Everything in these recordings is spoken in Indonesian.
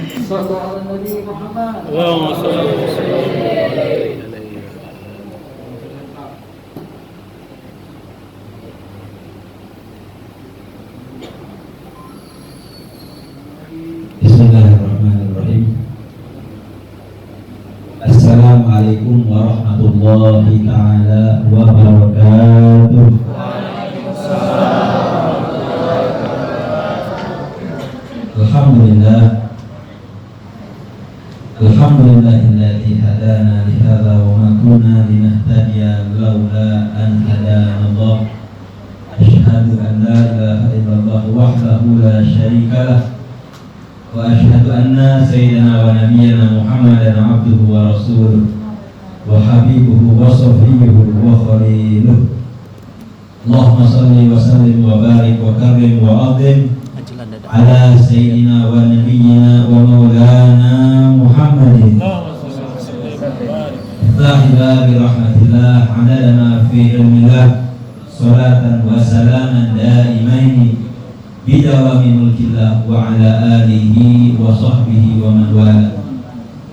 صلوا على النبي محمد. اللهم صل عليه. Bismillahirrahmanirrahim. Assalamualaikum warahmatullahi ta'ala wabarakatuh. Alhamdulillah. Alhamdulillahilladzi hadana li hadza wa ma kunna linahtadiya laula an hadana Allah. Asyhadu an la ilaha illallah wahdahu la syarika lah. Wa asyhadu anna sayyidina wa nabiyyana Muhammadan abduhu wa rasuluh wa habibuhu wa safiyyuhu wa khaliluh. Allahumma salli wa sallim wa barik wa karim wa azim ala sayyidina wa nabiyyina wa maulana Muhammadin. Iftahillah bi rahmatillah adada ma fi ilmillah salatan wa salaman daimaini bidawami mulkillah wa ala alihi wa sahbihi wa man wala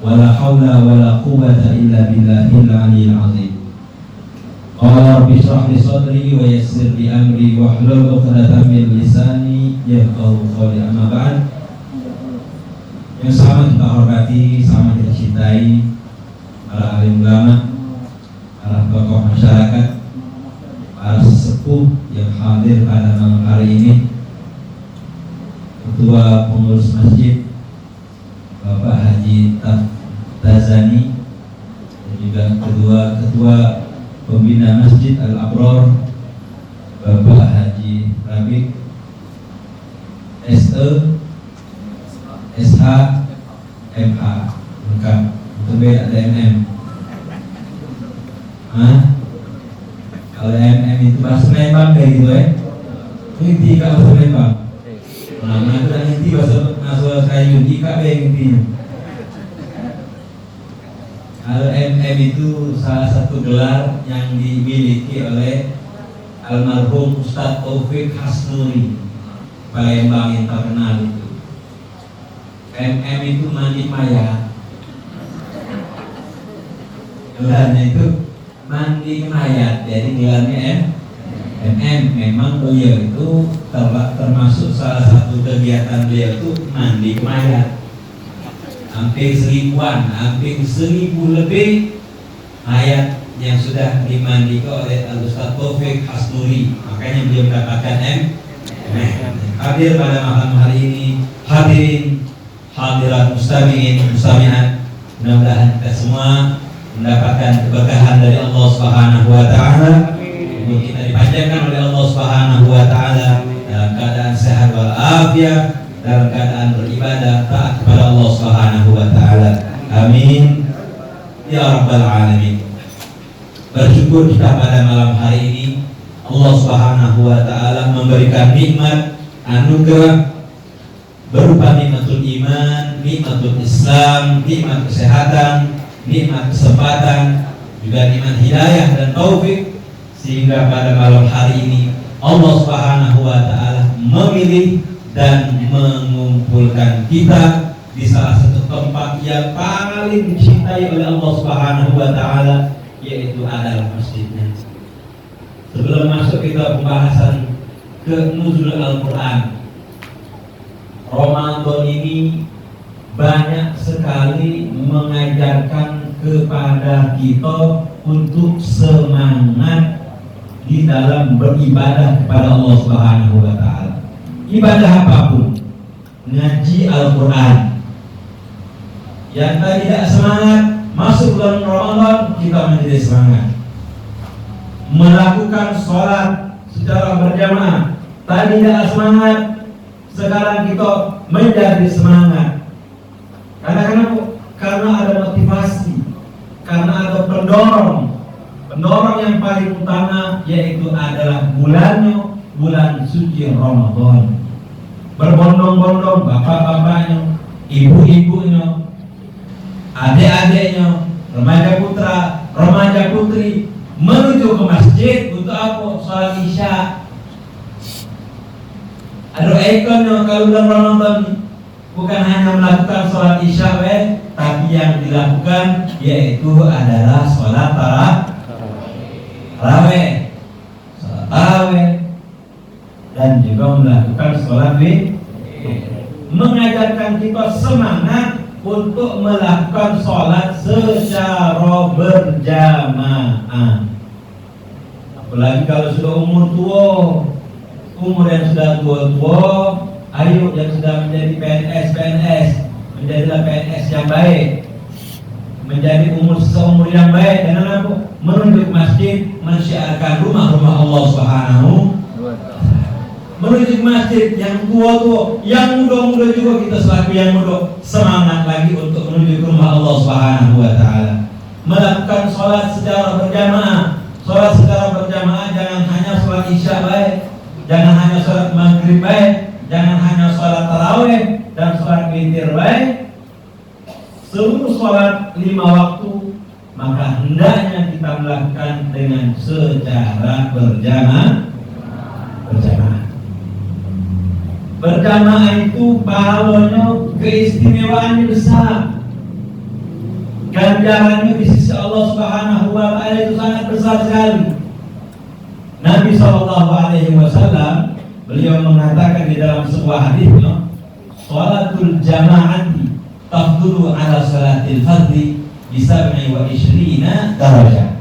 wa la hawla wa la quwwata illa billahil aliyyil azim. Qala rabbi shrah li sadri wa yassir li amri wa hlul 'uqdatam min lisani yafqahu qawli. Amma ba'd. Yang sama kita hormati, sama kita cintai para alim ulama, para tokoh masyarakat, para sesepuh yang hadir pada malam hari ini, Ketua Pengurus Masjid Bapak Haji Tazani, dan juga Ketua Pembina Masjid Al-Abror Bapak Haji Rabiq SE SH MH lengkap, untuk ada MM. Kalau MM itu bahasa Lembang kayak gitu ya. Ini kalau bahasa Lembang. Nah, itu dan inti bahasa kayu jika intinya. Kalau MM itu salah satu gelar yang dimiliki oleh almarhum Ustadz Taufik Hasnuri, Palembang yang terkenal itu. MM itu mandi mayat. Gelarnya itu mandi mayat, jadi gelarnya MM. Memang beliau itu termasuk salah satu kegiatan beliau itu mandi mayat. Hampir 1000 lebih mayat yang sudah dimandi oleh Ustadz Taufik Hasnuri. Makanya beliau mendapatkan hadir pada malam hari ini. Hadirin hadirat mustami'in mustami'at, mudah-mudahan kita semua mendapatkan keberkahan dari Allah Subhanahu wa taala. Kita dipanjangkan oleh Allah Subhanahu wa taala dalam keadaan sehat wal afiat, dalam keadaan beribadah taat kepada Allah Subhanahu wa taala. Amin ya rabbal alamin. Bersyukur kita pada malam hari ini Allah Subhanahu wa taala memberikan nikmat anugerah berupa nikmatul iman, nikmatul Islam, nikmat kesehatan, nikmat kesempatan, juga nikmat hidayah dan taufik, sehingga pada malam hari ini Allah Subhanahu wa taala memilih dan mengumpulkan kita di salah satu tempat yang paling dicintai oleh Allah Subhanahu wa taala, yaitu adalah masjidnya. Sebelum masuk kita pembahasan ke nuzul Al-Quran, Ramadan ini banyak sekali mengajarkan kepada kita untuk semangat di dalam beribadah kepada Allah Subhanahu wa taala. Ibadah apapun, ngaji Al-Quran. Yang tidak semangat masuk bulan Ramadan, kita menjadi semangat. Melakukan sholat secara berjamaah, tadi tidak semangat, sekarang kita menjadi semangat. Karena ada motivasi, karena ada pendorong yang paling utama, yaitu adalah bulan suci Ramadan. Berbondong-bondong bapak-bapaknya, ibu-ibunya, adik-adiknya, remaja putra, remaja putri menuju ke masjid untuk apa? Sholat Isya. Ada ikonnya kalau bulan Ramadan, bukan hanya melakukan sholat isya, tapi yang dilakukan yaitu adalah sholat tarawih, dan juga melakukan sholat mengajarkan kita semangat untuk melakukan sholat secara berjamaah. Apalagi kalau sudah umur yang sudah tua, ayo yang sudah menjadi PNS, menjadilah PNS yang baik, menjadi seumur yang baik, dengan apa? Menunjuk masjid, mensyiarkan rumah-rumah Allah Subhanahu, menuju masjid. Yang tua, yang muda juga, kita selaku yang muda semangat lagi untuk menuju ke rumah Allah Subhanahu wa taala. Melakukan sholat secara berjamaah. Sholat secara berjamaah jangan hanya sholat isya baik, jangan hanya sholat maghrib baik, jangan hanya sholat tarawih dan sholat witir baik. Seluruh sholat 5 waktu maka hendaknya kita melakukan dengan secara berjamaah. Berjamaah itu pahalanya, keistimewaannya besar. Ganjarannya di sisi Allah Subhanahu wa taala itu sangat besar sekali. Nabi SAW beliau mengatakan di dalam sebuah hadisnya, "Shalatul jama'ati tafdulu ala salatil fardhi bi 27 darajah."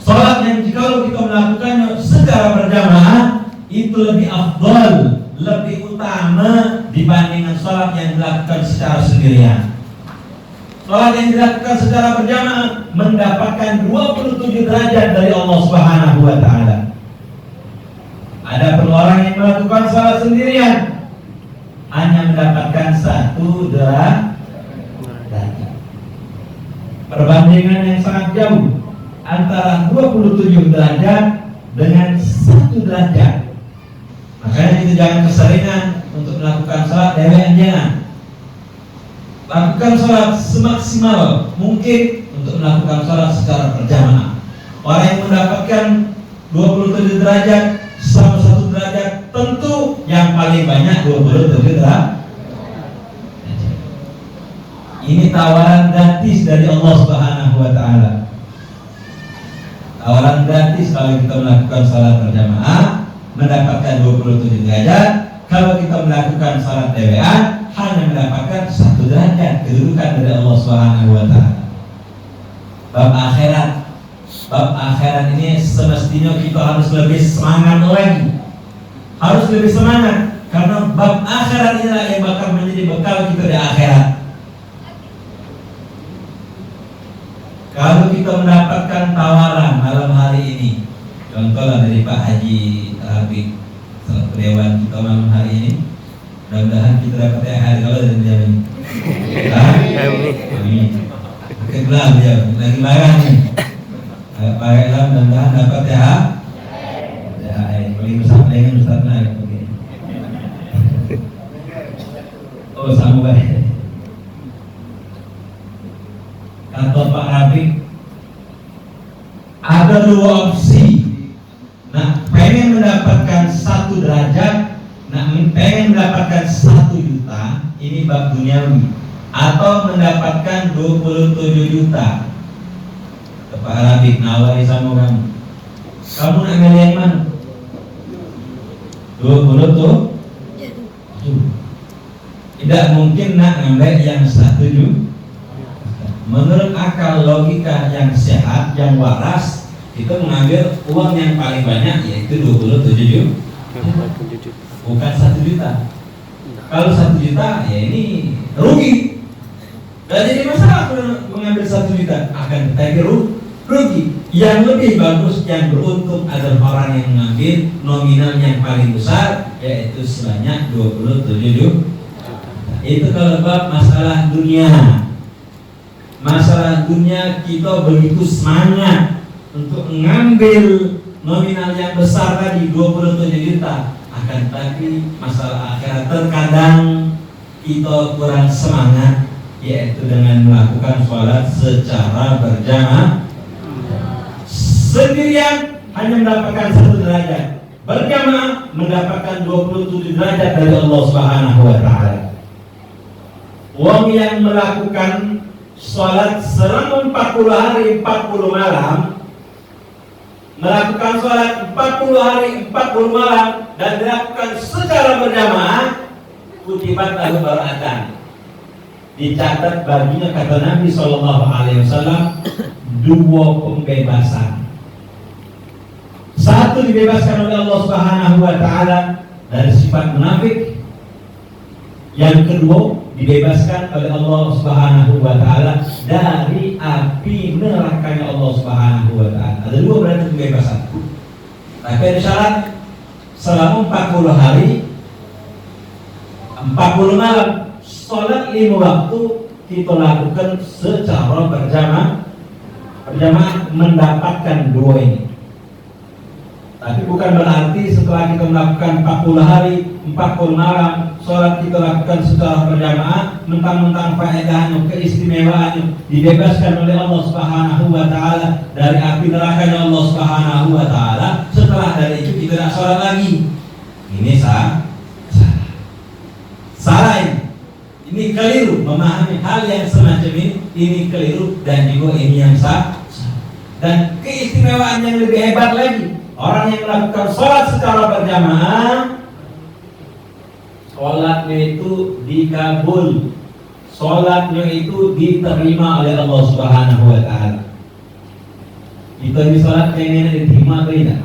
Salat yang jika kita melakukannya secara berjamaah itu lebih afdal, lebih utama dibandingkan salat yang dilakukan secara sendirian. Salat yang dilakukan secara berjamaah mendapatkan 27 derajat dari Allah Subhanahu wa taala. Ada orang yang melakukan salat sendirian hanya mendapatkan 1 derajat. Perbandingan yang sangat jauh antara 27 derajat dengan 1 derajat. Makanya kita jangan keseringan untuk melakukan salat dewean, jangan. Lakukan salat semaksimal mungkin untuk melakukan salat secara berjamaah. Orang yang mendapatkan 27 derajat sama 1 derajat, tentu yang paling banyak 27 derajat. Ini tawaran gratis dari Allah Subhanahu wa taala. Tawaran gratis kalau kita melakukan salat berjamaah mendapatkan 27 derajat. Kalau kita melakukan salat dewean hanya mendapatkan 1 derajat kedudukan dari Allah Subhanahu wa taala. Bab akhirat ini semestinya kita harus lebih semangat lagi. Harus lebih semangat karena bab akhirat inilah yang bakal menjadi bekal kita di akhirat. Kalau kita mendapatkan tawaran malam hari ini, contohlah dari Pak Haji Rabi, selaku dewan kita malam hari ini, mudah-mudahan kita dapat THR kalau dari dia ini. Amin. Kegelam dia, lagi marah nih. Baiklah, mudah-mudahan dapat THR. Paling besar dengan Ustaz naik begini. Oh, sama baik. Kata Pak Rabi, ada 2 opsi. Nah, pengen mendapatkan 1 derajat, nah pengen mendapatkan 1 juta, ini bab duniawi, atau mendapatkan 27 juta. Pak Rabi nawari sama kamu. Kamu nak milih yang mana? 20 tuh? Tidak mungkin nak ngambil yang 1 juta. Menurut akal logika yang sehat, yang waras, kita mengambil uang yang paling banyak, yaitu 27 juta. Bukan 1 juta. Kalau 1 juta, ya ini rugi. Dan jadi masalah mengambil 1 juta, akan tetapi rugi. Yang lebih bagus, yang beruntung adalah orang yang mengambil nominal yang paling besar, yaitu sebanyak 27 juta. Itu kalau bab masalah dunia. Masalah dunia kita begitu semangat untuk mengambil nominal yang besar tadi 27 juta. Akan tetapi masalah akhirat terkadang kita kurang semangat, yaitu dengan melakukan sholat secara berjamaah. Sendirian hanya mendapatkan 1 derajat, berjamaah mendapatkan 27 derajat dari Allah Subhanahu wa taala. Wong yang melakukan sholat selama 40 hari 40 malam, melakukan sholat 40 hari 40 malam dan dilakukan secara berjamaah, kutibat lahu bara'atan. Dicatat baginya, kata Nabi SAW, 2 pembebasan. Satu, dibebaskan oleh Allah Subhanahu wa Ta'ala dari sifat munafik. Yang kedua, dibebaskan oleh Allah Subhanahu wa Ta'ala dari api nerakanya Allah Subhanahu wa Ta'ala. Ada 2 berarti pembebasan. Tapi ada syarat, selama 40 hari 40 malam, sholat 5 waktu kita lakukan secara berjamaah mendapatkan 2 ini. Tapi bukan berarti setelah kita melakukan 40 hari 40 malam sholat kita lakukan secara berjamaah, mentang-mentang faedahnya, keistimewaannya dibebaskan oleh Allah Subhanahu wa Ta'ala dari api nerakanya Allah Subhanahu wa Ta'ala. Setelah dari itu kita tidak sholat lagi. Ini salah ini keliru. Memahami hal yang semacam ini keliru, dan juga ini yang salah. Dan keistimewaan yang lebih hebat lagi, orang yang melakukan sholat secara berjamaah, sholatnya itu dikabul, sholatnya itu diterima oleh Allah Subhanahu wa Ta'ala. Kita di sholat pengen diterima atau tidak?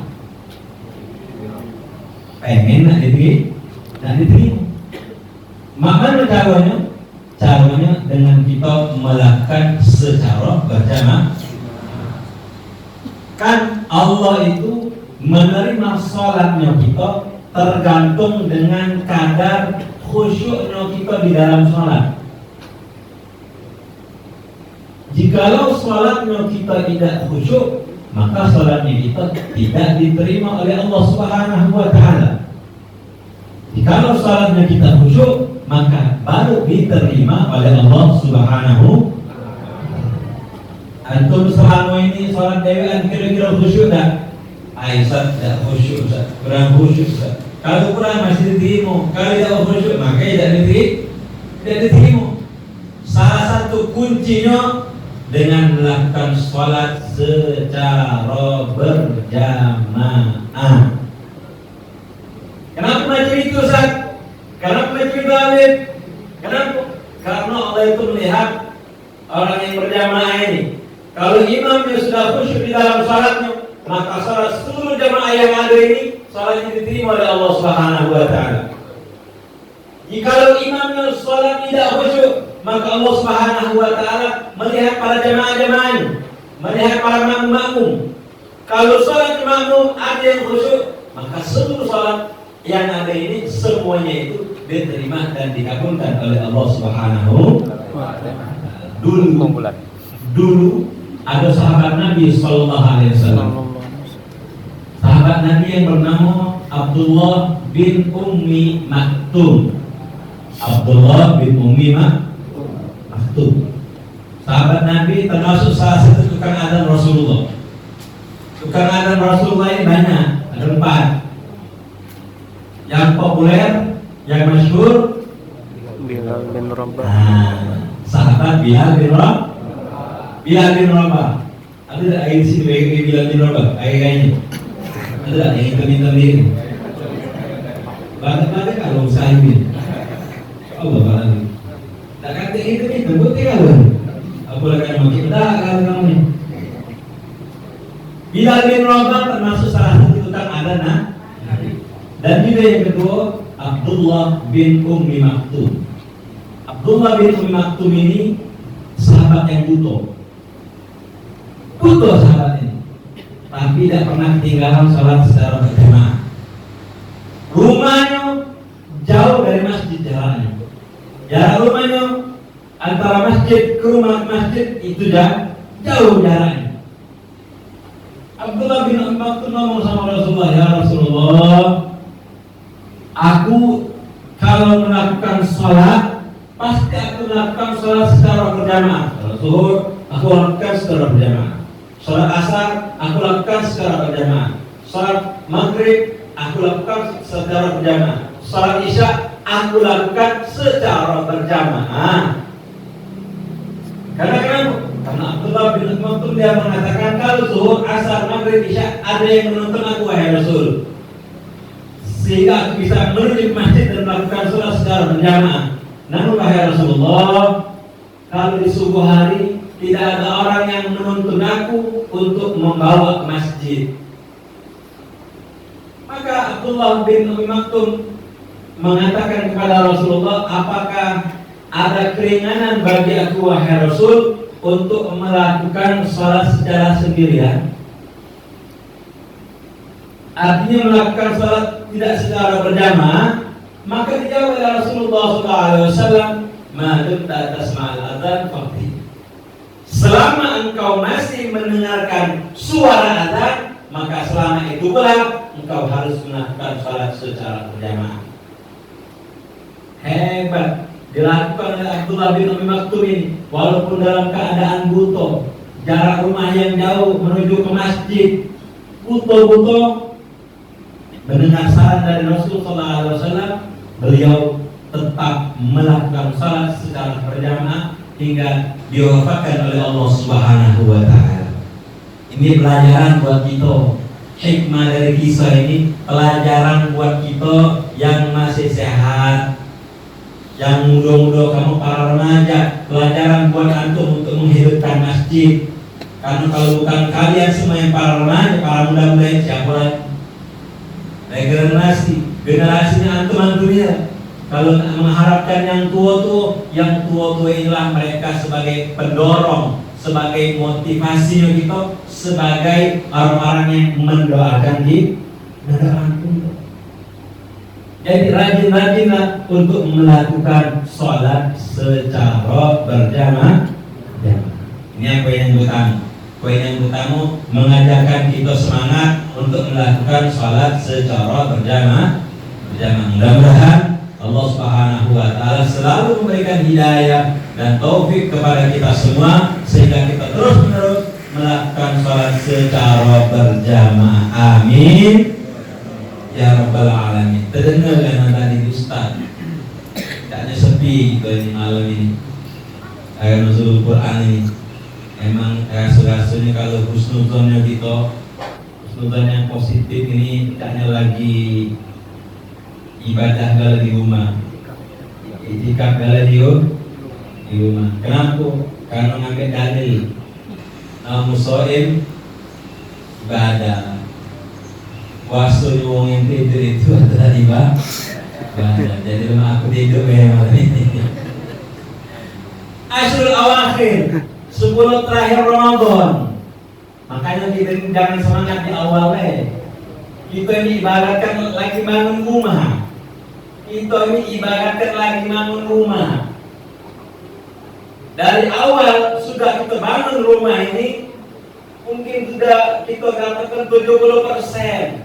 Pengen nak diterima. Makanya caranya dengan kita melakukan secara berjamaah. Kan Allah itu menerima sholatnya kita tergantung dengan kadar khusyuknya kita di dalam sholat. Jikalau sholatnya kita tidak khusyuk, maka sholatnya kita tidak diterima oleh Allah Subhanahu wa Ta'ala. Jikalau sholatnya kita khusyuk, maka baru diterima oleh Allah Subhanahu. Antum selama ini sholat dewan kira-kira khusyuk tak? Aisyah tidak khusyuk, kurang khusyuk. Kalau kurang masih diterima, kalau tidak khusyuk maka tidak diterima. Salah satu kuncinya dengan melakukan sholat secara berjamaah. Kenapa macam itu, Ustaz? Kenapa macam itu, Amin? Kenapa? Karena Allah itu melihat orang yang berjamaah ini. Kalau imamnya sudah khusyuk di dalam salatnya, maka salat seluruh jamaah yang ada ini salatnya diterima oleh Allah Subhanahu wa Ta'ala. Jikalau imamnya salat tidak khusyuk, maka Allah Subhanahu wa Ta'ala melihat para jamaah-jamaahnya, melihat para makmum. Kalau salat makmum ada yang khusyuk, maka seluruh salat yang ada ini semuanya itu diterima dan dikabulkan oleh Allah Subhanahu wa Ta'ala. Dulu ada sahabat Nabi Sallallahu Alaihi Wasallam. Sahabat Nabi yang bernama Abdullah bin Ummi Maktum. Abdullah bin Ummi Maktum. Sahabat Nabi termasuk salah satu tukang adzan Rasulullah. Tukang adzan Rasulullah ini banyak, ada 4. Yang populer, yang masyhur, Bilal bin Rabah. Sahabat Bilal bin Rabah. Bilal bin Rabah. Ada tak air sini bagi Bilal bin Rabah? Air-airnya ada tak yang hitam-hitam ini? Banyak-banyak kalau sahibin Allah banyak. Tak kata hitam-hitam, buat kalau apalah kan makin tak kalau kamu ni. Bilal bin Rabah termasuk salah satu tukang adzan. Dan juga yang kedua, Abdullah bin Ummi Maktum. Abdullah bin Ummi Maktum ini sahabat yang butuh sahabat ini, tapi tidak pernah ketinggalan sholat secara berjamaah. Rumahnya jauh dari masjid jaraknya. Jarak rumahnya antara masjid ke rumah masjid itu jauh jaraknya. Abdullah bin Ummi Maktum ngomong sama Rasulullah, ya Rasulullah, aku kalau melakukan sholat pasti aku melakukan sholat secara berjamaah. Sholat zuhur aku lakukan secara berjamaah. Sholat asar aku lakukan secara berjamaah. Sholat maghrib aku lakukan secara berjamaah. Sholat isya aku lakukan secara berjamaah. Karena Abdullah bin Maktum dia mengatakan kalau zuhur, asar, maghrib, isya ada yang menuntun aku wahai Rasul, sehingga aku bisa menuju ke masjid dan melakukan sholat secara berjamaah. Namun wahai Rasulullah, kalau di subuh hari tidak ada orang yang menuntun aku untuk membawa ke masjid. Maka Abdullah bin Maktum mengatakan kepada Rasulullah, apakah ada keringanan bagi aku wahai Rasul untuk melakukan sholat secara sendirian? Artinya melakukan sholat tidak secara berjamaah. Maka dijawab oleh Rasulullah SAW, "Madum tasma'al adzan faqih." Selama engkau masih mendengarkan suara adzan, maka selama itu pula engkau harus melakukan sholat secara berjamaah. Hebat dilakukan oleh Abdullah bin Maktum ini, walaupun dalam keadaan butuh, jarak rumah yang jauh menuju ke masjid, butuh mendengar saran dari Rasulullah SAW, beliau tetap melakukan salat secara berjamaah hingga diwafatkan oleh Allah Subhanahu wa Ta'ala. Ini pelajaran buat kita. Hikmah dari kisah ini pelajaran buat kita yang masih sehat, yang muda-muda, kamu para remaja, pelajaran buat antum untuk menghidupkan masjid. Karena kalau bukan kalian semua yang para remaja, para muda-muda, siapa lagi? Generasinya antum ya. Kalau mengharapkan yang tua inilah mereka sebagai pendorong, sebagai motivasi kita, sebagai orang-orang yang mendoakan di negara antum. Jadi rajin-rajinlah untuk melakukan sholat secara berjamaah. Ini poin yang utama. Poin yang utama mengajarkan kita semangat untuk melakukan sholat secara berjamaah. Mudah-mudahan Allah Subhanahu wa Ta'ala selalu memberikan hidayah dan taufik kepada kita semua sehingga kita terus-menerus melakukan sholat secara berjamaah. Amin. Ya Rabbal Alamin. Terdengar kan tadi Ustaz? Tidaknya sepi gitu ini malam ini. Ayat nuzul Quran ini. Emang rasul-rasulnya kalau husnuzonnya gitu, husnuzon yang positif ini tidaknya lagi ibadah kalau di rumah, itikaf kalau di rumah. Kenapa? Karena ngambil dalil. Musoim ibadah. Waktu wong yang tidur itu adalah ibadah. Jadi rumah aku tidur memang ini. Ashrul awakhir, 10 terakhir Ramadan. Makanya kita jangan semangat di awalnya. Kita ini ibaratkan lagi bangun rumah. Kita ini ibaratkan lagi bangun rumah. Dari awal sudah kita bangun rumah ini, mungkin sudah kita dapatkan 70%.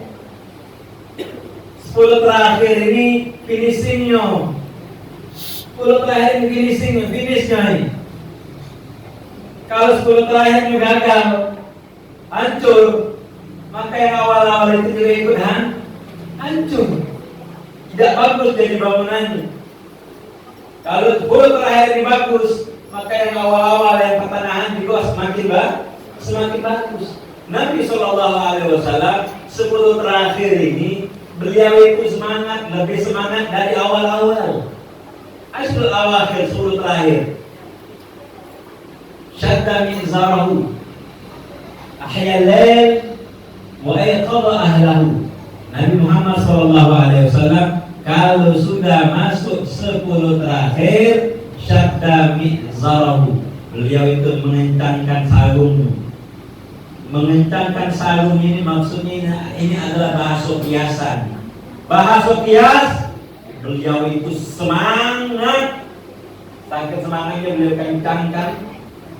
10 terakhir ini finishingnya. 10 terakhir ini finishnya ini. Kalau 10 terakhirnya gagal, hancur, maka yang awal-awal itu juga ikut hancur. Tidak bagus jadi bangunannya. Kalau 10 terakhir ini bagus, maka yang awal-awal yang pertanahan juga semakin bagus. Nabi SAW 10 terakhir ini beliau itu lebih semangat dari awal-awal. Ashrul awakhir, 10 terakhir. Syadda min zarahu, ahya al-lail wa ayqadha ahlahu. Nabi Muhammad SAW kalau sudah masuk 10 terakhir, syadda min zarahu, beliau itu mengencangkan sarungnya. Mengencangkan sarung ini maksudnya ini adalah bahasa kiasan. Bahasa kias, beliau itu semangat. Saking semangatnya beliau kencangkan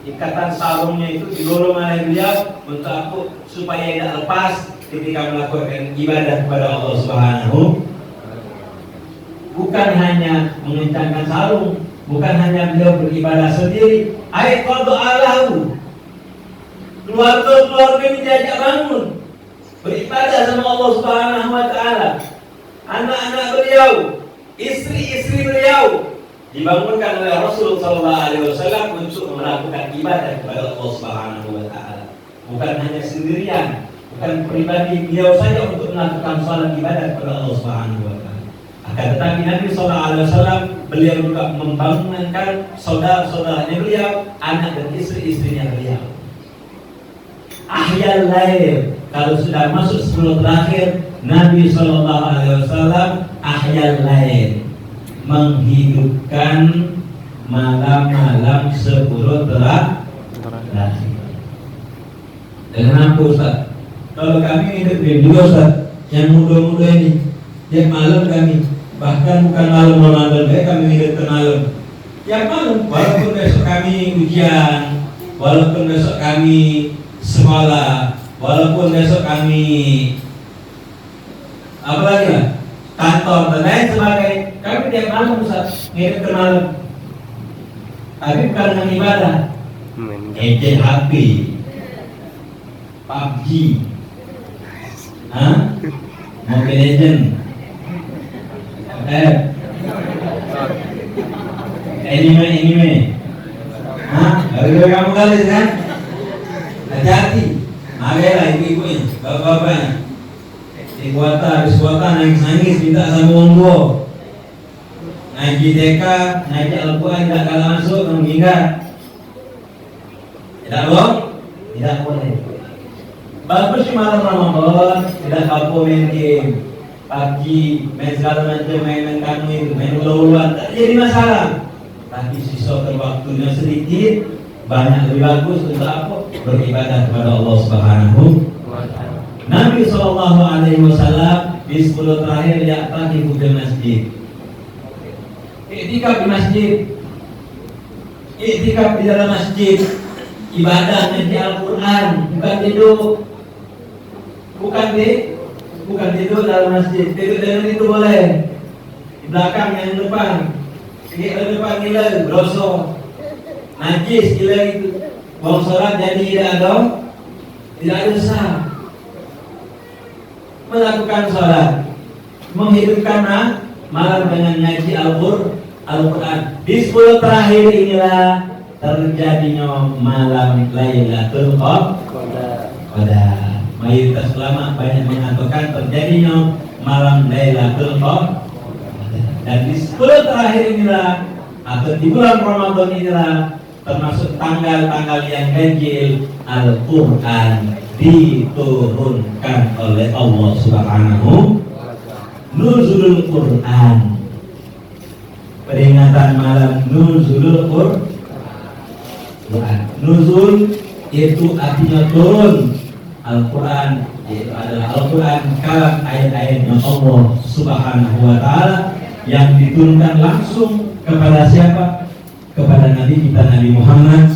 ikatan sarungnya itu didorong oleh beliau untuk aku supaya tidak lepas ketika melakukan ibadah kepada Allah Subhanahu. Bukan hanya mengencangkan sarung, bukan hanya beliau beribadah sendiri. Aiqadha alahu, keluarga ini diajak bangun beribadah sama Allah Subhanahu wa Ta'ala. Anak-anak beliau, istri-istri beliau, dibangunkan oleh Rasul Sallallahu Alaihi Wasallam untuk melakukan ibadah kepada Allah Subhanahu Wa Taala. Bukan hanya sendirian, bukan pribadi beliau saja untuk melakukan salat ibadah kepada Allah Subhanahu Wa Taala. Akan tetapi Nabi Sallallahu Alaihi Wasallam beliau juga membangunkan saudara-saudaranya beliau, anak dan istri-istrinya beliau. Ahyal lail, kalau sudah masuk 10 terakhir, Nabi Sallallahu Alaihi Wasallam ahyal lail, menghidupkan malam-malam 10 terakhir. Dengan apa Ustaz? Kalau kami hidupin juga Ustaz, yang muda-muda ini, tiap malam kami, bahkan bukan malam Ramadan, kami hidupkan malam. Tiap malam, walaupun besok kami ujian, walaupun besok kami sekolah, walaupun besok kami apa lagi lah, kantor dan lain sebagainya, kami tiap malam Ustaz hidupkan malam. Tapi bukan dengan ibadah, ejek HP, PUBG, Mobile Legend, anime, gara-gara kamu kali kan? Hati-hati, lah ibu-ibu ini, bapak-bapaknya. Habis kuota nangis-nangis minta sama orang tua. Ngaji TK, ngaji Al-Quran tidak kalah masuk, kamu hingga. Tidak boleh? Tidak boleh. Bagus di malam Ramadan, tidak kapok main game, PUBG, main segala macam, main kamu itu, main ulang-ulang, tak jadi masalah. Tapi sisa waktunya sedikit, banyak lebih bagus untuk apa? Beribadah kepada Allah Subhanahu wa Ta'ala. Nabi Sallallahu Alaihi Wasallam di 10 terakhir ya'takifu di masjid. Iktikaf di masjid, iktikaf di dalam masjid, ibadah ngaji Al-Quran, bukan tidur dalam masjid. Tidur dalam itu boleh, di belakang yang depan, di depan gila, brosor, najis gila itu, buang sholat jadi tidak ada sah. Melakukan sholat, menghidupkan malam dengan ngaji Al-Quran. Di 10 terakhir inilah terjadinya malam Lailatul Qadar. Mayoritas ulama banyak mengatakan terjadinya malam Lailatul Qadar. Dan di 10 terakhir inilah atau di bulan Ramadan inilah termasuk tanggal-tanggal yang ganjil Al-Quran diturunkan oleh Allah Subhanahu. Nuzulul Quran, peringatan malam Nuzulul Quran. Nuzul itu artinya turun. Al-Quran itu adalah Al-Quran, kalam ayat-ayatnya Allah Subhanahu wa Ta'ala yang diturunkan langsung kepada siapa? Kepada Nabi kita, Nabi Muhammad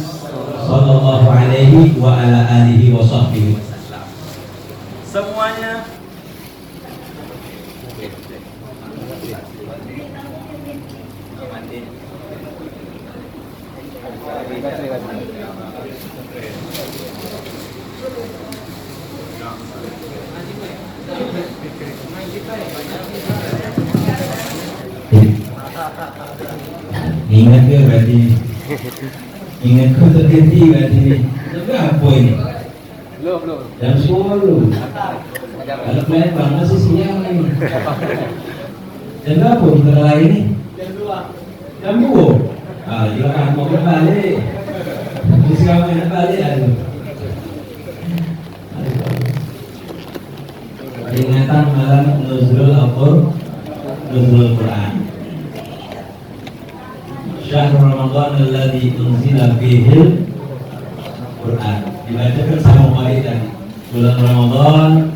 Sallallahu Alaihi wa ala alihi wa sahbihi wasallam. Semuanya ingat ke berarti ingat ke terhenti berarti tapi apa ini? Belum jam 10 kalau plan bang masih siang ini jam berapa bentar lagi nih? Jam 2 jika kamu mau balik terus kamu enak balik peringatan malam Nuzulul Quran. Syahrul Ramadan alladzi unzila fihil Quran. Dibacakan sama kali tadi. Bulan Ramadan,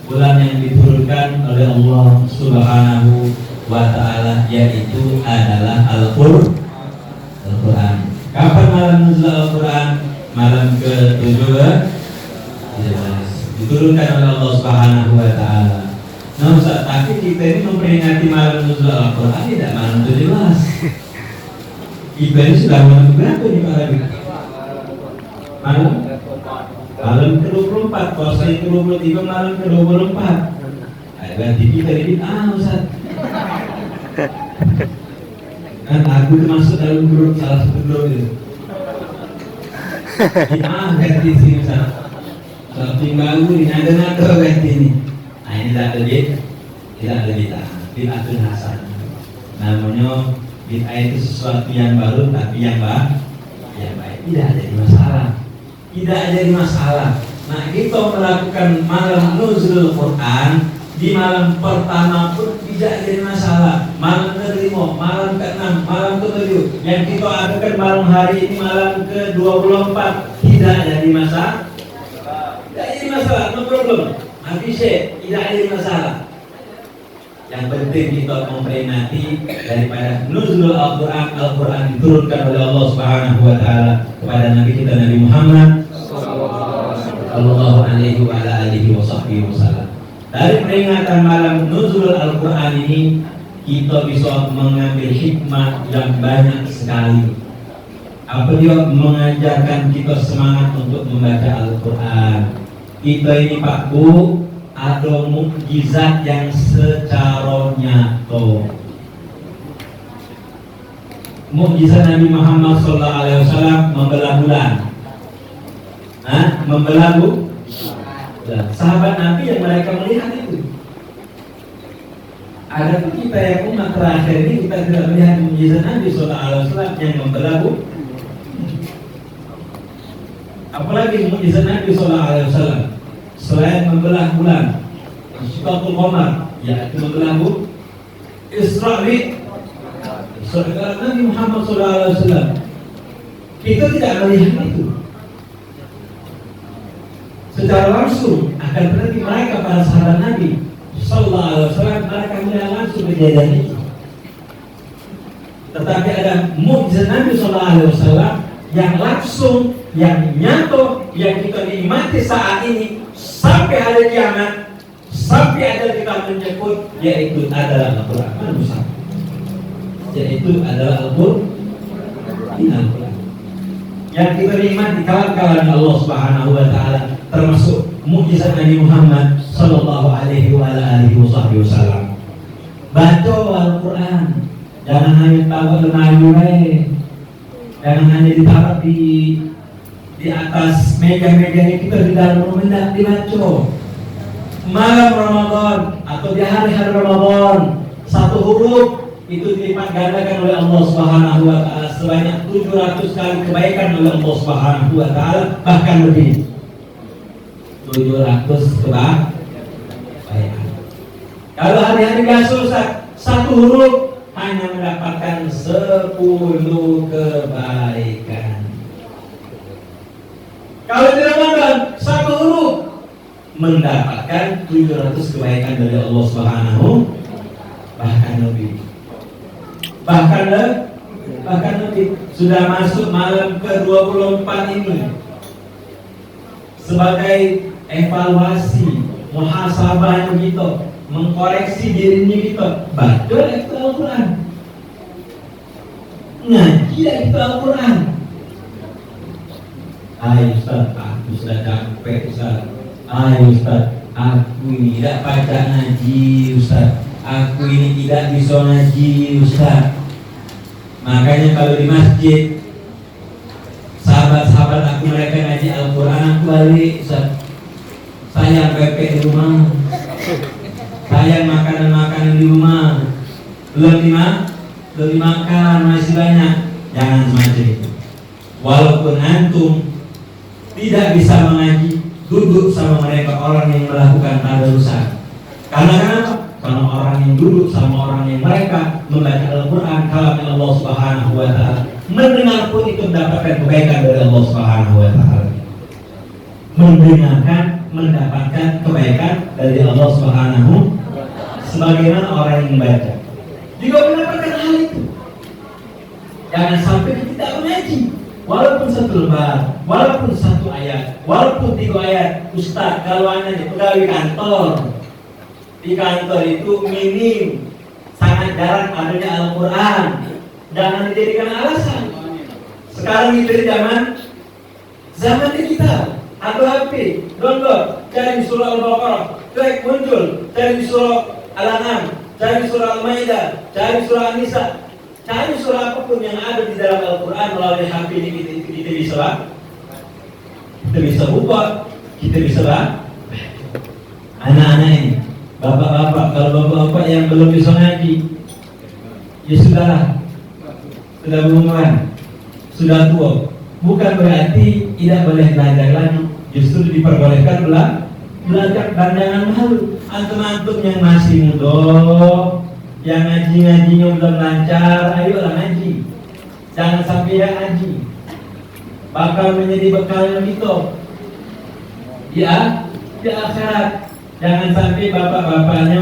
bulan yang diturunkan oleh Allah Subhanahu wa Ta'ala, yaitu adalah Al-Quran. Kapan malam nuzul Al-Quran? Malam ke-17 diturunkan oleh Allah Subhanahu wa Ta'ala. Nah Ustaz, tapi kita ini memperingati malam nuzul Al-Quran tidak malam 17. Kita ini sudah malam berapa nih Pak Habib? Malam ke-24, puasa ke-23, malam ke-24. Berarti kita ini Ustaz. Kan Aku termasuk dalam grup salah satu grup itu. Ganti sini sana. Samping baru ini ada ganti ini. Nah ini tidak ada bid'ah itu hasan. Namanya bid'ah itu sesuatu yang baru tapi yang baik. Tidak jadi masalah. Nah kita melakukan malam nuzul Quran di malam pertama pun tidak jadi masalah. Malam ke-5, malam ke-6, malam ke-7 yang kita adakan malam hari ini malam ke-24 tidak jadi masalah. Tidak jadi masalah, no problem. Habis tidak jadi masalah. Yang penting kita memperingati daripada nuzul Al-Quran diturunkan oleh Allah Subhanahu wa taala kepada Nabi kita Nabi Muhammad sallallahu alaihi wa alihi wasallam. Dari peringatan malam nuzul Al-Quran ini kita bisa mengambil hikmah yang banyak sekali. Apa dia mengajarkan kita semangat untuk membaca Al-Quran. Kita ini Pak Bu ada mukjizat yang secara nyata. Mukjizat Nabi Muhammad SAW membelah bulan. Membelah bulan. Sahabat Nabi yang mereka melihat itu. Ada kita yang umat terakhir ini kita tidak melihat mukjizat Nabi SAW yang membelah bulan. Apalagi mukjizat Nabi SAW selain membelah bulan, Syiqaqul Qamar, yaitu membelah bulan, Isra'i Nabi Muhammad SAW. Kita tidak melihat itu secara langsung, akan tetapi mereka para sahabat Nabi Sallallahu Alaihi Wasallam mereka melihat langsung kejadian itu. Tetapi ada mukjizat Nabi Sallallahu Alaihi Wasallam yang langsung, yang nyata, yang kita nikmati saat ini sampai hari kiamat, sampai ada kita menyebut, yaitu adalah Al-Quran. Yaitu adalah Al-Quran. Yang kita nikmati kawan-kawan Allah Subhanahu wa taala, termasuk mukjizat Nabi Muhammad sallallahu alaihi wa alihi wasallam. Baca Al-Quran, jangan hanya tahu lemari, jangan hanya ditaruh di atas meja-meja ini, kita di dalam rumah dibaca. Malam Ramadan atau di hari-hari Ramadan, satu huruf itu dilipat gandakan oleh Allah Subhanahu wa taala sebanyak 700 kali kebaikan oleh Allah Subhanahu wa taala, bahkan lebih. 700 kebaikan. Kalau hari-hari biasa Ustaz, satu huruf hanya mendapatkan 10 kebaikan. Kalau di Ramadan, satu huruf mendapatkan 700 kebaikan dari Allah Subhanahu, bahkan lebih. Bahkan lebih. Sudah masuk malam ke-24 ini. Sebagai evaluasi, muhasabah kita, mengkoreksi dirinya kita, baca itu Al-Quran, ngaji itu Al-Quran. Ayo Ustaz, aku sudah capek Ustaz. Ayo Ustaz, aku ini tidak baca ngaji Ustaz. Aku ini tidak bisa ngaji Ustaz. Makanya kalau di masjid sahabat-sahabat aku mereka ngaji Al-Quran, aku balik Ustaz. Sayang pepek di rumah, sayang makanan-makanan di rumah, belum dimakan masih banyak. Jangan semacam itu. Walaupun antum tidak bisa mengaji, duduk sama mereka orang yang melakukan tadarusan. Karena kenapa? Karena orang yang duduk sama orang yang mereka membaca Al-Quran, kalam Allah Subhanahu wa taala, mendengar pun itu mendapatkan kebaikan dari Allah Subhanahu wa taala. Mendengarkan mendapatkan kebaikan dari Allah Subhanahu, sebagaimana orang yang membaca juga mendapatkan hal itu. Jangan sampai kita tidak mengaji, walaupun satu lembar, walaupun satu ayat, walaupun 3 ayat. Ustaz, kalau anda di pegawai kantor, di kantor itu minim, sangat jarang adanya Al-Quran. Jangan dijadikan alasan. Sekarang itu di zaman digital, atau HP, download, cari surah Al-Baqarah, klik muncul, cari surah Al-An'am, cari surah Al-Maidah, cari surah An-Nisa, Cari surah apapun yang ada di dalam Al-Quran melalui HP ini kita bisa buka, kita bisa anak-anak ini, bapak-bapak, kalau bapak-bapak yang belum bisa ngaji, ya sudahlah, sudah berumuran, sudah tua, bukan berarti tidak boleh belajar lagi, justru diperbolehkan belajar pandangan malu. Antum-antum yang masih muda, yang ngaji-ngajinya belum lancar, ayolah ngaji. Jangan sampai tidak ngaji, bakal menjadi bekal kita ya di akhirat. Jangan sampai bapak-bapaknya,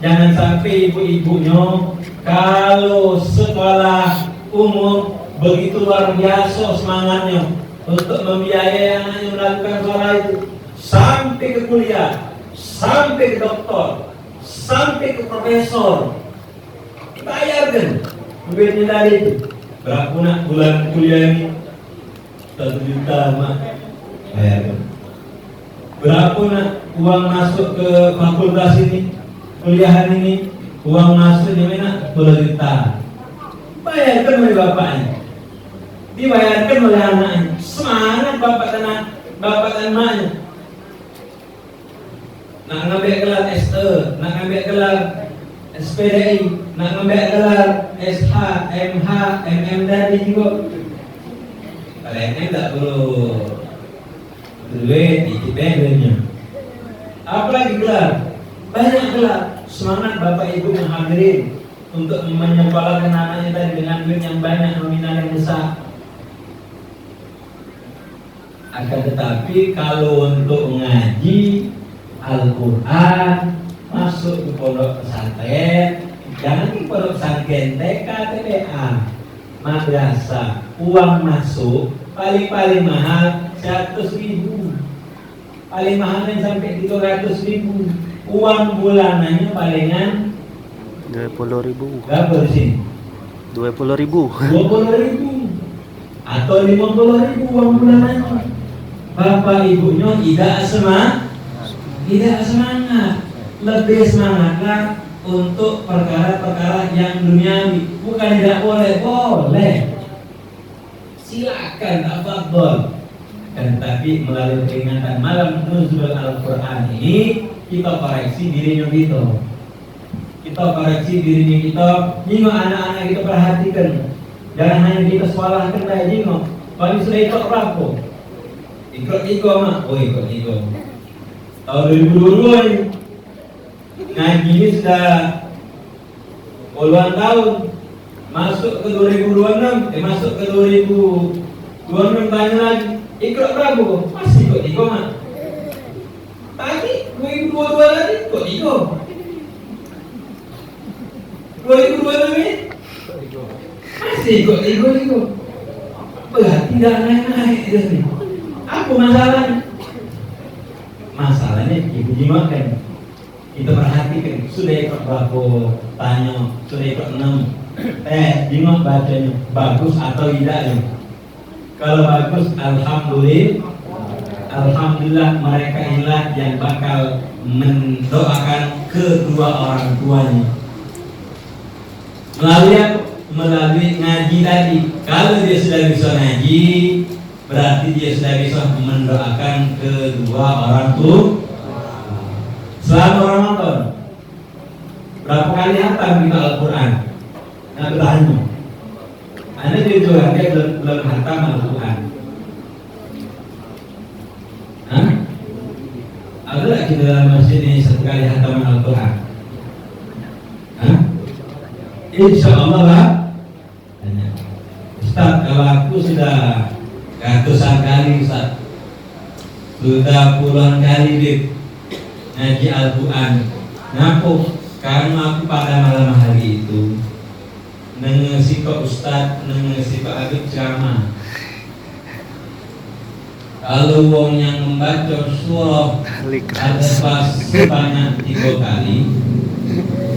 jangan sampai ibu-ibunya kalau sekolah umum begitu luar biasa semangatnya untuk membiayai anaknya melakukan sekolah itu sampai ke kuliah, sampai ke doktor, sampai ke profesor, bayarkan duitnya dari itu. Berapa nak bulan kuliah ini? 1 juta mak, bayarkan. Berapa nak uang masuk ke fakultas ini, kuliahan ini, uang masuk di mana? 10 juta. Bayarkan oleh bapaknya, dibayarkan oleh anaknya. Semangat bapak dan maknya. Nak ngambil gelar SE, nak ngambil gelar SPDI, nak ngambil gelar SH, MH, MM tadi juga. Kalau ini tak perlu duit, dikit-dikitnya. Apalagi gelar, banyak gelar. Semangat bapak ibu yang hadirin untuk menyekolahkan anaknya tadi dengan duit yang banyak, nominal yang besar. Akan tetapi kalau untuk ngaji Al-Quran, masuk ke pondok pesantren, jangan di pondok pesantren TK, TPA, madrasah, uang masuk paling mahal 100.000, paling mahal sampai 300.000. Uang bulanannya palingan 20.000. berapa di sini? 20.000. 20.000 atau 50.000 uang bulanannya. Bapak ibunya tidak semangat, lebih semangatlah untuk perkara-perkara yang duniawi. Bukan tidak boleh, silakan, tafadhol. Dan tapi melalui peringatan malam nuzul Al-Quran ini, kita koreksi dirinya kita. Kita koreksi dirinya kita. Jika anak-anak kita perhatikan, jangan hanya kita sekolahkan baik jika. Kalau sudah ikut berapa? Ikut mak, ikut. Tahun 2022 ini ngaji ini sudah puluhan tahun, masuk ke 2026, masuk ke 2026 tanya lagi, ikut berapa? Masih ikut mak. Tadi 2022 lagi ikut 2026 ini masih ikut. Berarti tidak naik ini. Apa masalahnya? Masalahnya ibu dimakan. Kita perhatikan, sudah ikut berapa? Tanya, sudah ikut 6. Jingok bacanya bagus atau tidak? Kalau bagus, alhamdulillah mereka inilah yang bakal mendoakan kedua orang tuanya. Melalui ngaji tadi. Kalau dia sudah bisa ngaji, berarti dia sudah bisa mendoakan kedua orang tua. Selama Ramadan, berapa kali hatam kita Al-Quran? Nah, bertanya, Anda jujur, dia belum hatam Al-Quran. Ada tak kita dalam masjid ini 1 kali hatam Al-Quran? Insya Allah lah. Ustaz, kalau aku sudah ratusan kali Ustaz, sudah puluhan kali ngaji Al-Quran. Kenapa? Karena aku pada malam hari itu nengesi ke Ustaz, nengesi ke Habib ceramah. Kalau wong yang membaca surah Al-Ikhlas sebanyak 3 kali,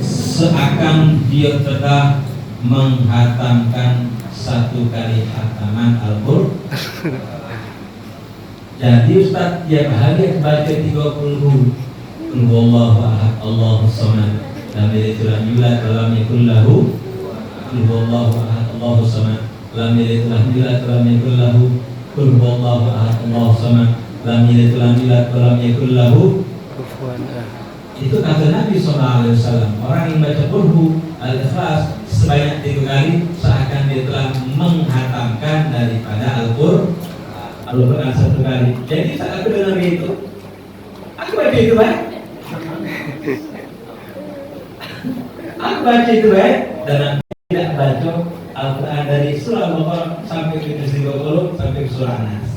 seakan dia telah menghatamkan 1 kali hataman Al-Qur'an. Jadi Ustaz tiap hari baca 30 Allahu ahad, Allahus samad, lam yalid walam yulad walam yakul lahu qul huwallahu ahad Allahu samad lam yalid wa lam yulad wa lam yakul lahu qul huwallahu ahad Allahu samad lam yalid wa lam yulad wa lam yakul lahu kufuwan ahad. Itu kata Nabi SAW. Orang yang baca Qul Al-Ikhlas sebanyak 3 kali seakan dia telah menghatamkan daripada Al-Quran 1 kali. Jadi saat aku dengar itu, aku baca itu baik. Aku baca itu baik dan aku tidak baca Al-Quran dari surah Al-Baqarah sampai ke 20 sampai ke surah Nas.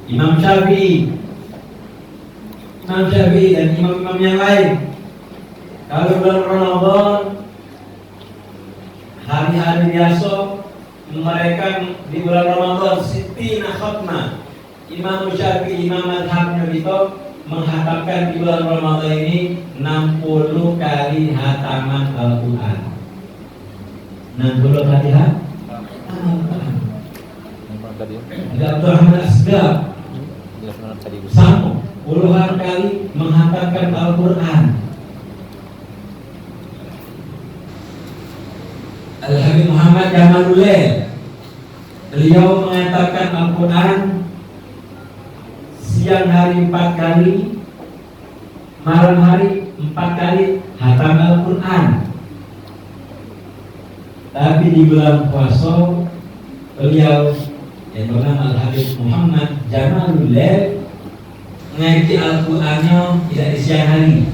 Imam Syafi'i dan imam-imam yang lain, kalau bulan Ramadan hari-hari biasa mereka di bulan Ramadan sittina khatmah. Imam Syafi'i, imam madhabnya itu menghatamkan di bulan Ramadan ini 60 kali hataman Al-Quran. 60 kali hataman. Abdul Rahman Asgab sama puluhan kali menghatamkan Al-Quran. Al-Habib Muhammad Jamalulail, beliau mengatakan Al-Quran siang hari 4 kali, malam hari 4 kali hatam Al-Quran. Tapi di bulan puasa beliau yang bernama Al-Habib Muhammad Jamalulail ngaji Al-Qurannya tidak di siang hari.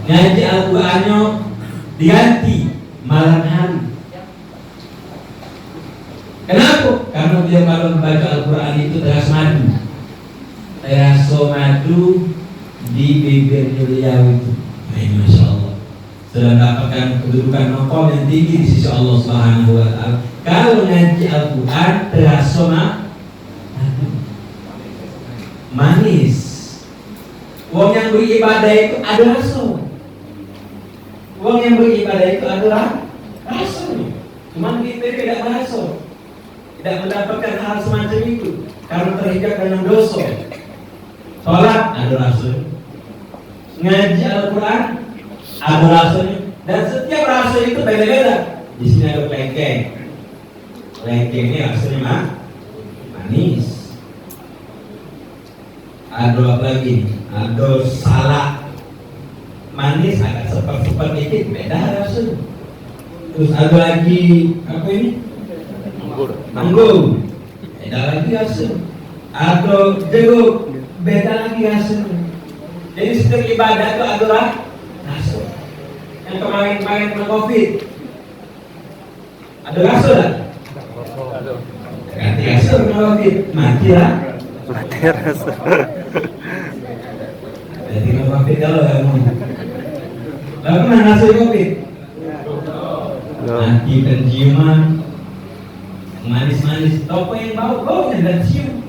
Ngaji Al-Qurannya diganti malam hari. Kenapa? Karena beliau kalau membaca Al-Quran itu terasa madu. Terasa madu di bibir beliau itu. Masya Allah. Sudah mendapatkan kedudukan maqam yang tinggi di sisi Allah Subhanahu wa Ta'ala. Kalau ngaji Al-Quran terasa madu, manis. Wong yang beribadah itu ada rasa. Wong yang beribadah itu ada rasa. Cuma kita tidak merasa, tidak mendapatkan hal semacam itu karena terhijab dengan dosa. Sholat ada rasa, ngaji Al-Quran ada rasanya, dan setiap rasa itu beda-beda. Di sini ada kelengkeng. Kelengkeng ini rasanya manis. Ada apa lagi? Ada salak manis, agak sepet-sepet dikit, beda rasanya. Terus ada lagi apa ini? Anggur, beda lagi rasanya. Ada jeruk, beda lagi rasanya. Jadi setiap ibadah itu ada rasa. Yang kemarin kena COVID, ada rasa tak? Ganti rasa kena COVID, mati lah. Mati rasa. Jadi kena COVID kalau kamu. Lalu pernah rasa COVID? Mati penciuman, manis-manis, toko yang bau-baunya dan cium.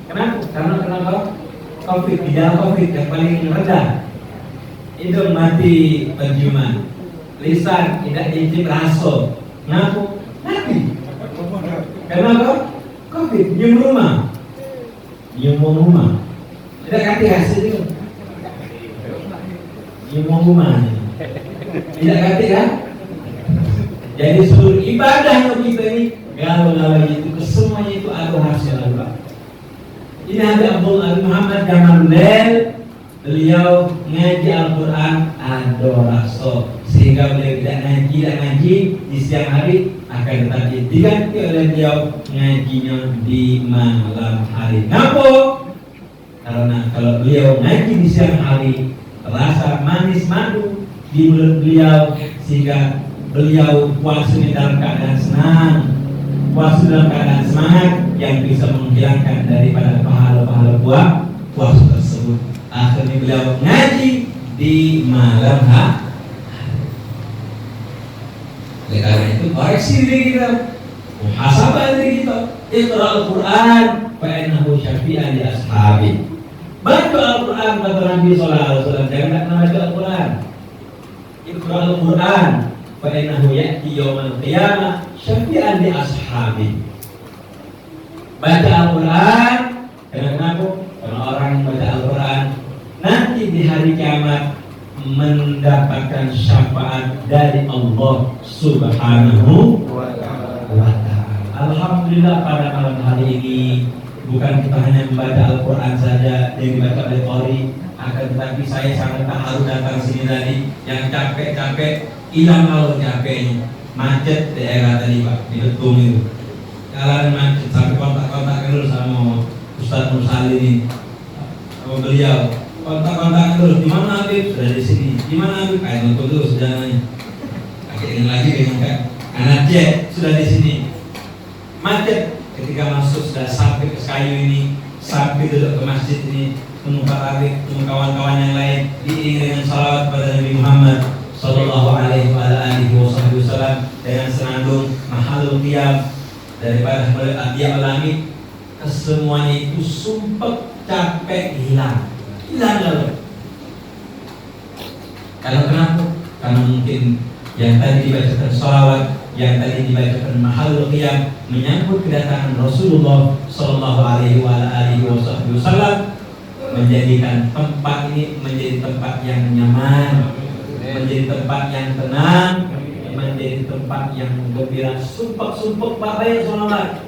Kenapa? Karena kenapa? COVID, gejala COVID yang paling rendah. Hidung mati penciuman, lisan tidak dicip rasa. Kenapa? Mati. Kenapa? COVID, nyium rumah. Tidak kati hasil itu. Nyium rumah. Tidak kati kan? Jadi seluruh ibadah kita ini galau-galau itu, kesemuanya itu ada hasil Allah. Ini ada Abdul Muhammad Jamalulail. Beliau ngaji Al-Quran ada rasa, sehingga beliau tidak ngaji di siang hari, akan tetapi diganti oleh beliau ngajinya di malam hari. Kenapa? Karena kalau beliau ngaji di siang hari, rasa manis madu di mulut beliau, sehingga beliau puasanya dalam keadaan senang, puasa dalam keadaan semangat, yang bisa menghilangkan daripada pahala-pahala puasa tersebut. Akhirnya beliau ngaji di malam hari. Oleh karena itu koreksi diri kita, muhasabah diri kita. Iqra al-Quran fa innahu syafi'an li ashabi. Baca Al-Quran kata Nabi sallallahu alaihi wasallam, jangan baca Al-Quran. Iqra al-Quran fa innahu ya'ti yaumal qiyamah syafi'an li ashabi. Baca Al-Quran, kenapa? Karena orang yang baca Al-Quran nanti di hari kiamat mendapatkan syafaat dari Allah Subhanahu wa Ta'ala. Alhamdulillah pada malam hari ini bukan kita hanya membaca Al-Quran saja yang dibaca oleh Qori, akan tetapi saya sangat terharu datang sini tadi. Yang capek-capek hilang kalau capeknya, macet daerah tadi Pak di Betung itu, jalan macet sampai kontak-kontak dulu sama Ustadz Mursali ini, sama beliau kontak-kontak terus, di mana Habib? Sudah di sini. Di mana Habib? Kayak nonton terus jalannya. Akhirnya lagi dengan kan anak J sudah di sini. Macet ketika masuk sudah sampai ke kayu ini, sampai duduk ke masjid ini, temu Pak Habib, temu kawan-kawan yang lain, diiringi dengan salawat pada Nabi Muhammad Sallallahu Alaihi Wasallam dengan senandung mahalul qiyam daripada dia alami, kesemuanya itu sumpah capek hilang lalu. Kalau kenapa? Karena mungkin yang tadi dibacakan sholawat, yang tadi dibacakan mahalul qiyam menyambut kedatangan Rasulullah Sallallahu Alaihi Wasallam, menjadikan tempat ini menjadi tempat yang nyaman, menjadi tempat yang tenang, menjadi tempat yang gembira. Sumpah banyak sholawat,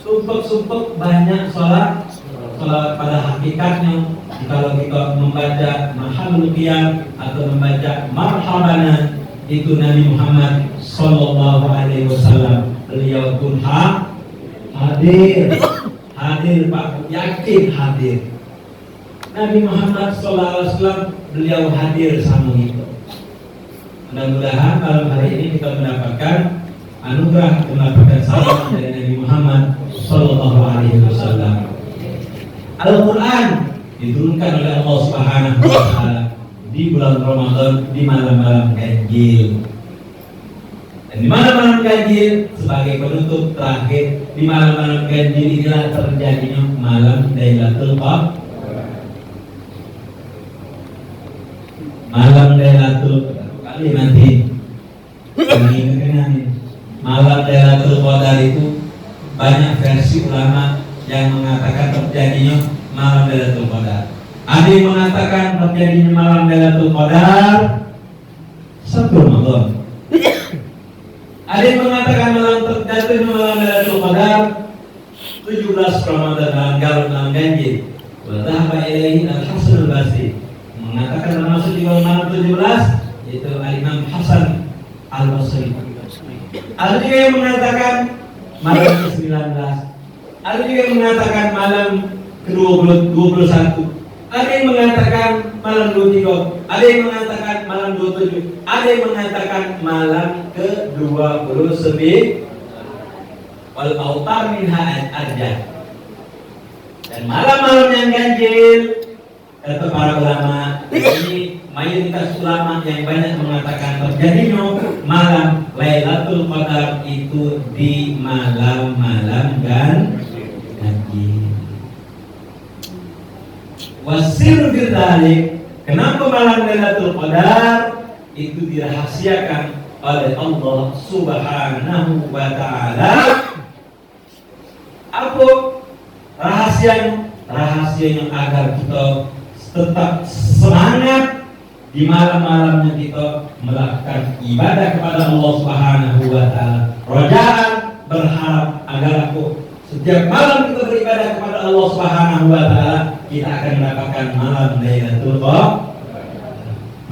sumpah banyak sholat. Kalau pada hakikatnya kalau kita membaca mahalul qiyam atau membaca marhabana itu Nabi Muhammad Sallallahu Alaihi Wasallam, beliau pun hadir Pak, yakin hadir. Nabi Muhammad Sallallahu Alaihi Wasallam beliau hadir sama itu. Mudah-mudahan malam hari ini kita mendapatkan anugerah, mendapatkan salam dari Nabi Muhammad Sallallahu Alaihi Wasallam. Al-Quran diturunkan oleh Allah Subhanahu wa Ta'ala di bulan Ramadan, di malam-malam ganjil. Dan di malam-malam ganjil sebagai penutup terakhir, di malam-malam ganjil inilah terjadinya malam Lailatul Qadar. Malam Lailatul Qadar kali nanti ini malam Lailatul Qadar itu banyak versi ulama yang mengatakan terjadinya malam Lailatul Qadar. Ada yang mengatakan terjadinya malam Lailatul Qadar 1 Ramadan. Ada yang mengatakan terjadinya malam Lailatul Qadar 17 Ramadan dalam ganjil. Wa dhahaba ilaihi al-Hasan al-Basri mengatakan termasuk di malam 17 yaitu Al-Imam Hasan al-Basri. Ada juga yang mengatakan malam ke-19. Ada juga yang mengatakan malam ke-21. Ada yang mengatakan malam 23. Ada yang mengatakan malam 27. Ada yang mengatakan malam ke-29. Wal autar minha al-arjah. Dan malam-malam yang ganjil, kata para ulama, ini mayoritas ulama yang banyak mengatakan terjadinya malam Lailatul Qadar itu di malam-malam ganjil. Wasir bidzalik, kenapa malam Lailatul Qadar itu dirahasiakan oleh Allah Subhanahu wa Ta'ala? Apa rahasianya? Rahasianya agar kita tetap semangat di malam-malamnya kita melakukan ibadah kepada Allah Subhanahu wa Ta'ala. Rojaan, berharap agar setiap malam kita beribadah kepada Allah Subhanahu wa Ta'ala, kita akan mendapatkan malam Lailatul Qadar.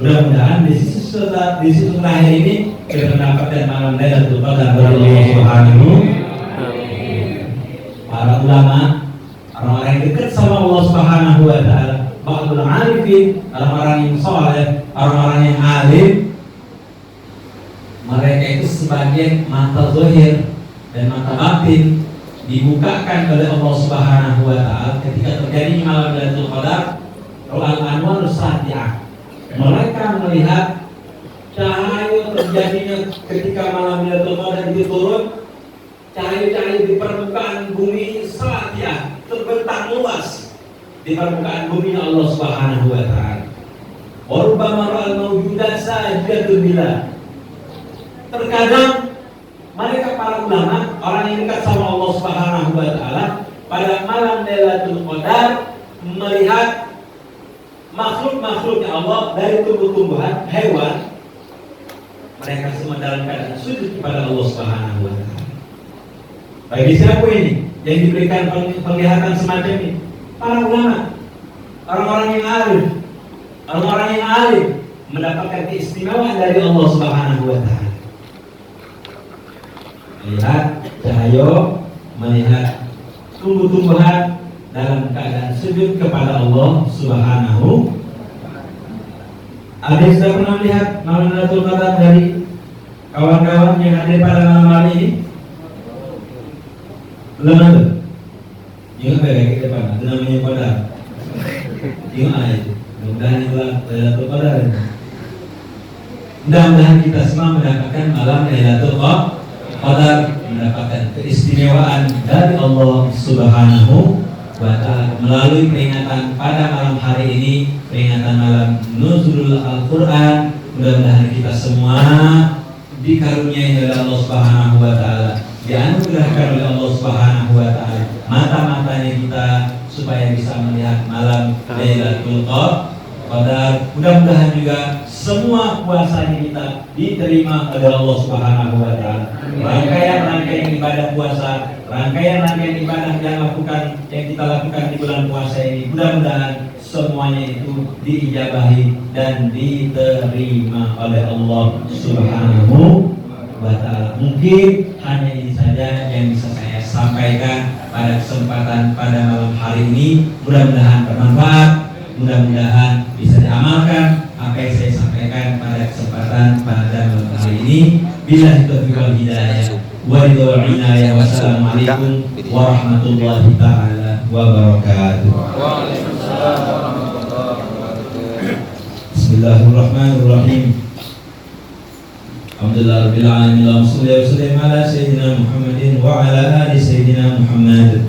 Mudah-mudahan di sisi terakhir ini kita mendapatkan malam Lailatul Qadar dari Allah Subhanahu. Para ulama, orang-orang yang dekat sama Allah Subhanahu wa Ta'ala, ba'dul arifin, orang-orang yang saleh, orang-orang yang alim, mereka itu sebagian mata zahir dan mata batin dibukakan oleh Allah Subhanahu wa Ta'ala ketika terjadi malam Lailatul Qadar. Al-Anwar Sati'ah, mereka melihat cahaya terjadinya ketika malam Lailatul Qadar itu turun. Cahaya-cahaya di permukaan bumi Sati'ah terbentang luas di permukaan bumi Allah Subhanahu wa Ta'ala. Warubbama ra'al mawjudat sajdatun billah. Terkadang mereka para ulama, orang yang dekat sama Allah Subhanahu wa Ta'ala, pada malam Lailatul Qadar melihat makhluk-makhluknya Allah dari tumbuh-tumbuhan, hewan, mereka semua dalam keadaan sujud kepada Allah Subhanahu wa taala. Bagi siapa ini yang diberikan penglihatan semacam ini? Para ulama, orang-orang yang alim mendapatkan keistimewaan dari Allah Subhanahu wa taala. Melihat cahaya, melihat tumbuh-tumbuhan dalam keadaan sujud kepada Allah Subhanahu. Ada yang sudah pernah melihat malam Lailatul Qadar dari kawan-kawan yang hadir pada malam hari ini? Belum ada. Ingat baik ke depan, itu namanya Qadar. Ingat itu. Mudah-mudahan itulah Lailatul Qadar. Mudah-mudahan kita semua mendapatkan malam Lailatul Qadar, mendapatkan keistimewaan dari Allah Subhanahu wa ta'ala melalui peringatan pada malam hari ini, peringatan malam Nuzulul Al-Quran. Mudah-mudahan kita semua dikaruniai oleh Allah Subhanahu wa ta'ala, dianugerahkan oleh Allah Subhanahu wa ta'ala mata-matanya kita supaya bisa melihat malam Lailatul Qadar. Mudah-mudahan juga semua puasanya kita diterima oleh Allah Subhanahu wa ta'ala. Rangkaian ibadah puasa, rangkaian ibadah yang kita lakukan di bulan puasa ini, mudah-mudahan semuanya itu diijabahi dan diterima oleh Allah Subhanahu wa ta'ala. Mungkin hanya ini saja yang bisa saya sampaikan pada kesempatan pada malam hari ini. Mudah-mudahan bermanfaat, mudah-mudahan bisa diamalkan apa yang saya sampaikan pada kesempatan pada malam hari ini. Billahi taufiq wal hidayah wa ridwal inayah. Wassalamualaikum warahmatullahi taala wabarakatuh. Waalaikumsalam warahmatullahi wabarakatuh. Bismillahirrahmanirrahim. Alhamdulillah rabbil alamin. Allahumma shalli wa sallim ala sayyidina Muhammadin wa ala ali sayyidina Muhammad.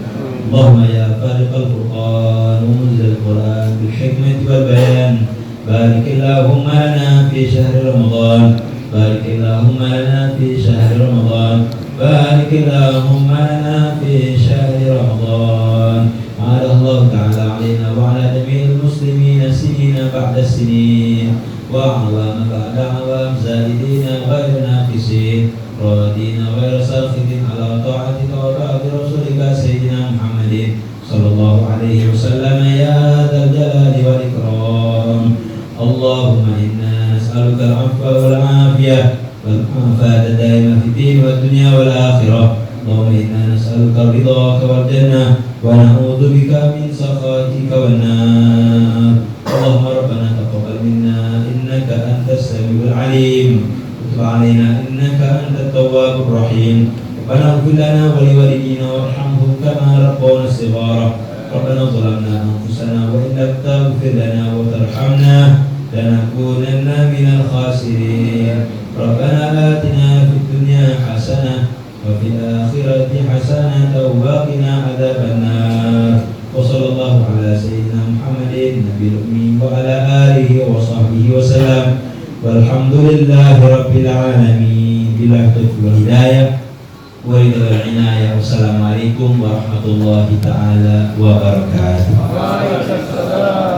Allahumma ya fariqal Qur'an wa munzilal Qur'an bil hikmati wal bayan, barik Allahumma lana fi syahri Ramadan, barik Allahumma lana fi syahri Ramadan, barik Allahumma lana fi syahri Ramadan. Allah ta'ala alaina wa ala jami'il muslimina sinina ba'da sinin wa awama ba'da awam, zalidina ghairu naqisin, radina ghairu safitin ala ta'atika wa ba'di rasulika sayyidina Muhammadin sallallahu alaihi wasallam ya dzal jalali wal ikram. Allahumma inna nas'aluka al-'afwa wal 'afiyah wal 'afata daima fid din wad dunya wal akhirah. Allahumma inna nas'aluka ridhaka wal jannah wa na'udzu bika min sakhatika wan nar. Allahumma rabbana taqabbal minna innaka antas samiul alim wa tub 'alaina innaka antat tawwabur rahim. Rabbana ighfir lana wa liwalidina warhamhum kama rabbawna shighara. Rabbana zalamna anfusana wa in lam taghfir lana wa tarhamna lanakunanna minal khasirin. Rabbana atina fid dunya hasanah wa fil akhirati hasanah wa qina adzabannar. Wa sallallahu ala sayyidina Muhammadin nabiyil ummi wa ala alihi wa sahbihi wa sallam. Walhamdulillahi rabbil alamin. Billahi taufiq wal hidayah wa ridwal inayah. Wassalamualaikum warahmatullahi taala wabarakatuh. Waalaikumsalam.